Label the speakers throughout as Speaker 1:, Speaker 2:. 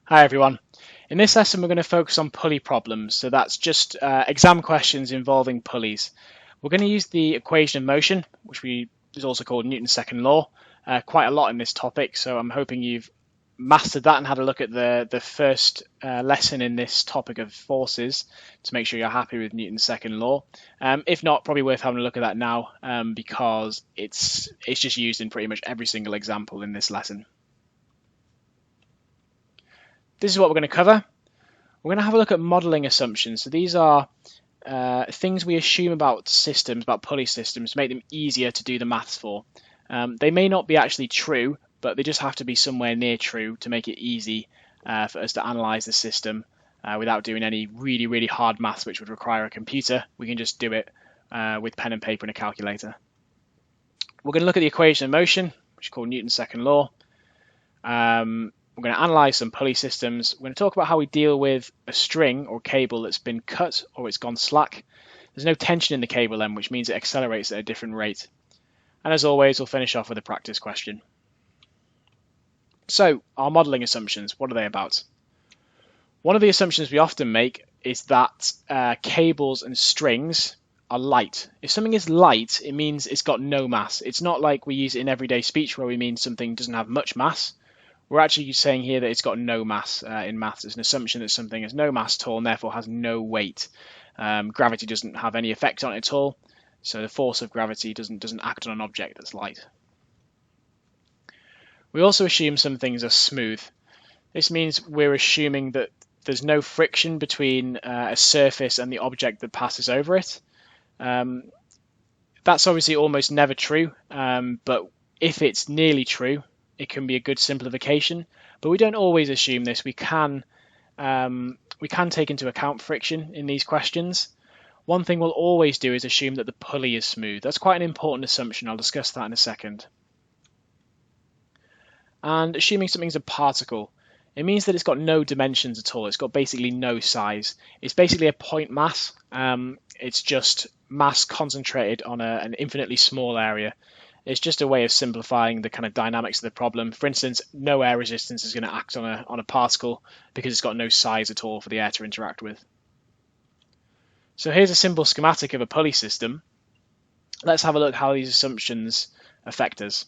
Speaker 1: Hi everyone. In this lesson we're going to focus on pulley problems, so that's just exam questions involving pulleys. We're going to use the equation of motion, which is also called Newton's second law, quite a lot in this topic, so I'm hoping you've mastered that and had a look at the first lesson in this topic of forces to make sure you're happy with Newton's second law. If not, probably worth having a look at that now because it's just used in pretty much every single example in this lesson. This is what we're going to cover. We're going to have a look at modelling assumptions. So these are things we assume about systems, about pulley systems, to make them easier to do the maths for. They may not be actually true, but they just have to be somewhere near true to make it easy for us to analyse the system without doing any really, really hard maths which would require a computer. We can just do it with pen and paper and a calculator. We're going to look at the equation of motion, which is called Newton's second law. We're going to analyse some pulley systems. We're going to talk about how we deal with a string or cable that's been cut or it's gone slack. There's no tension in the cable then, which means it accelerates at a different rate. And as always, we'll finish off with a practice question. So, our modelling assumptions, what are they about? One of the assumptions we often make is that cables and strings are light. If something is light, it means it's got no mass. It's not like we use it in everyday speech where we mean something doesn't have much mass. We're actually saying here that it's got no mass in maths. It's an assumption that something has no mass at all and therefore has no weight. Gravity doesn't have any effect on it at all, so the force of gravity doesn't act on an object that's light. We also assume some things are smooth. This means we're assuming that there's no friction between a surface and the object that passes over it. That's obviously almost never true, but if it's nearly true, it can be a good simplification, but we don't always assume this. We can take into account friction in these questions. One thing we'll always do is assume that the pulley is smooth. That's quite an important assumption. I'll discuss that in a second. And assuming something's a particle, it means that it's got no dimensions at all. It's got basically no size. It's basically a point mass. It's just mass concentrated on an infinitely small area. It's just a way of simplifying the kind of dynamics of the problem. For instance, no air resistance is going to act on a particle because it's got no size at all for the air to interact with. So here's a simple schematic of a pulley system. Let's have a look how these assumptions affect us.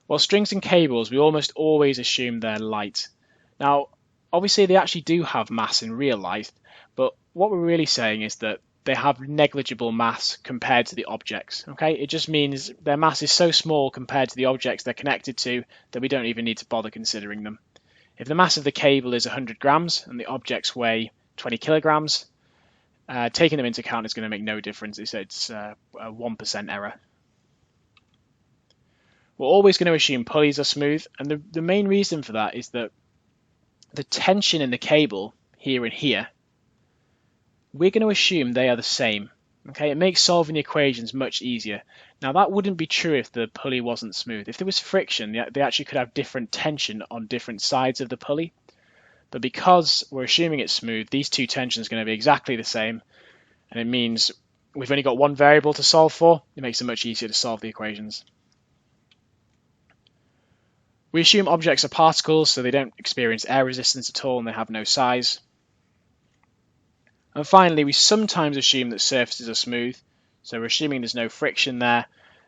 Speaker 1: Well, strings and cables, we almost always assume they're light. Now, obviously they actually do have mass in real life, but what we're really saying is that they have negligible mass compared to the objects. Okay, it just means their mass is so small compared to the objects they're connected to that we don't even need to bother considering them. If the mass of the cable is 100 grams and the objects weigh 20 kilograms, taking them into account is going to make no difference. It's a 1% error. We're always going to assume pulleys are smooth, and the main reason for that is that the tension in the cable here and here, we're going to assume they are the same. Okay, it makes solving the equations much easier. Now that wouldn't be true if the pulley wasn't smooth. If there was friction, they actually could have different tension on different sides of the pulley. But because we're assuming it's smooth, these two tensions are going to be exactly the same, and it means we've only got one variable to solve for. It makes it much easier to solve the equations. We assume objects are particles, so they don't experience air resistance at all and they have no size. And finally, we sometimes assume that surfaces are smooth, so we're assuming there's no friction there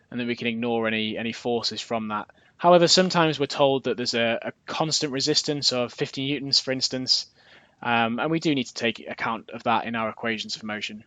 Speaker 1: and that we can ignore any forces from that. However, sometimes we're told that there's a constant resistance of 50 newtons, for instance, and we do need to take account of that in our equations for motion.